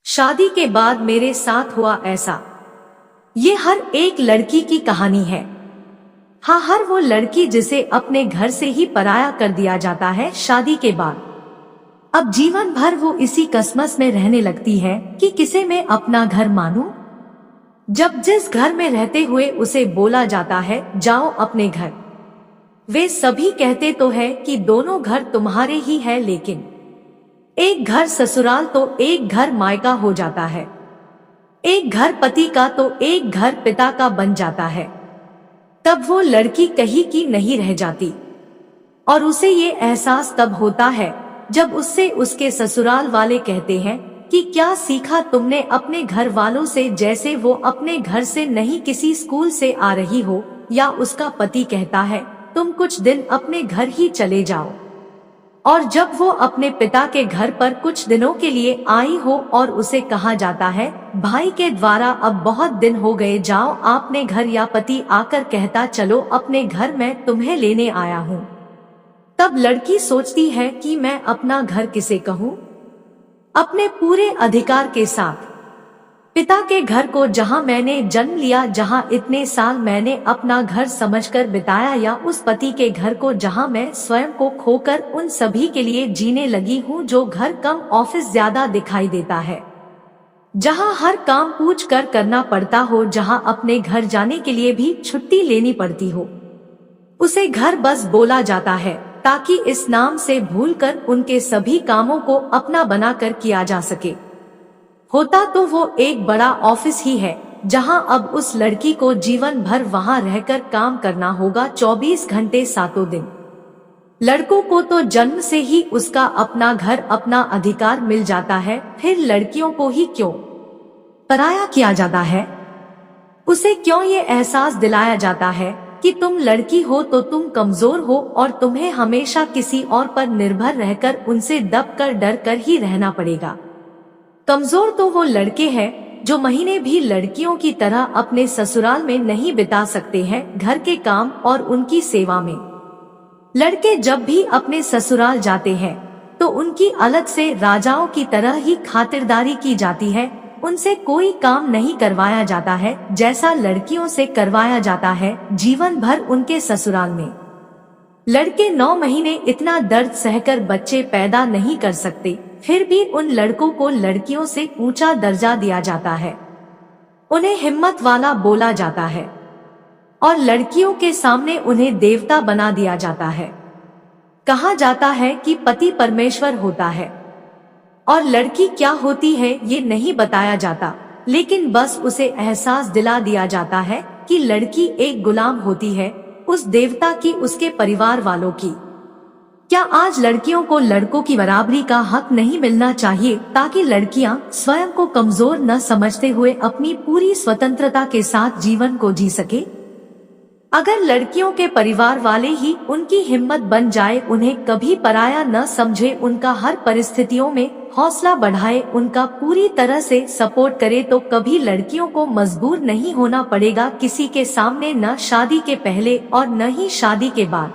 शादी के बाद मेरे साथ हुआ ऐसा। ये हर एक लड़की की कहानी है। हाँ, हर वो लड़की जिसे अपने घर से ही पराया कर दिया जाता है शादी के बाद। अब जीवन भर वो इसी कसमस में रहने लगती है कि किसे मैं अपना घर मानूं। जब जिस घर में रहते हुए उसे बोला जाता है जाओ अपने घर, वे सभी कहते तो है कि दोनों घर तुम्हारे ही है, लेकिन एक घर ससुराल तो एक घर मायका हो जाता है, एक घर पति का तो एक घर पिता का बन जाता है। तब वो लड़की कहीं की नहीं रह जाती और उसे ये एहसास तब होता है जब उससे उसके ससुराल वाले कहते हैं कि क्या सीखा तुमने अपने घर वालों से, जैसे वो अपने घर से नहीं किसी स्कूल से आ रही हो। या उसका पति कहता है तुम कुछ दिन अपने घर ही चले जाओ। और जब वो अपने पिता के घर पर कुछ दिनों के लिए आई हो और उसे कहा जाता है भाई के द्वारा अब बहुत दिन हो गए, जाओ आपने घर, या पति आकर कहता चलो अपने घर मैं तुम्हें लेने आया हूँ, तब लड़की सोचती है कि मैं अपना घर किसे कहूँ। अपने पूरे अधिकार के साथ पिता के घर को, जहाँ मैंने जन्म लिया, जहाँ इतने साल मैंने अपना घर समझकर बिताया, या उस पति के घर को जहाँ मैं स्वयं को खोकर उन सभी के लिए जीने लगी हूँ, जो घर कम ऑफिस ज्यादा दिखाई देता है, जहाँ हर काम पूछ कर करना पड़ता हो, जहाँ अपने घर जाने के लिए भी छुट्टी लेनी पड़ती हो। उसे घर बस बोला जाता है ताकि इस नाम से भूलकर उनके सभी कामों को अपना बनाकर किया जा सके। होता तो वो एक बड़ा ऑफिस ही है, जहां अब उस लड़की को जीवन भर वहां रहकर काम करना होगा, 24 घंटे 7 दिन। लड़कों को तो जन्म से ही उसका अपना घर, अपना अधिकार मिल जाता है, फिर लड़कियों को ही क्यों पराया किया जाता है? उसे क्यों ये एहसास दिलाया जाता है कि तुम लड़की हो तो तुम कमजोर हो और तुम्हें हमेशा किसी और पर निर्भर रहकर उनसे दब कर डर कर ही रहना पड़ेगा। कमजोर तो वो लड़के हैं जो महीने भी लड़कियों की तरह अपने ससुराल में नहीं बिता सकते हैं, घर के काम और उनकी सेवा में। लड़के जब भी अपने ससुराल जाते हैं तो उनकी अलग से राजाओं की तरह ही खातिरदारी की जाती है, उनसे कोई काम नहीं करवाया जाता है जैसा लड़कियों से करवाया जाता है जीवन भर उनके ससुराल में। लड़के 9 महीने इतना दर्द सहकर बच्चे पैदा नहीं कर सकते, फिर भी उन लड़कों को लड़कियों से ऊंचा दर्जा दिया जाता है, उन्हें हिम्मत वाला बोला जाता है और लड़कियों के सामने उन्हें देवता बना दिया जाता है। कहा जाता है कि पति परमेश्वर होता है और लड़की क्या होती है ये नहीं बताया जाता, लेकिन बस उसे एहसास दिला दिया जाता है कि लड़की एक गुलाम होती है उस देवता की, उसके परिवार वालों की। क्या आज लड़कियों को लड़कों की बराबरी का हक नहीं मिलना चाहिए ताकि लड़कियां स्वयं को कमजोर न समझते हुए अपनी पूरी स्वतंत्रता के साथ जीवन को जी सके? अगर लड़कियों के परिवार वाले ही उनकी हिम्मत बन जाए, उन्हें कभी पराया न समझे, उनका हर परिस्थितियों में हौसला बढ़ाए, उनका पूरी तरह से सपोर्ट करे, तो कभी लड़कियों को मजबूर नहीं होना पड़ेगा किसी के सामने, न शादी के पहले और न ही शादी के बाद।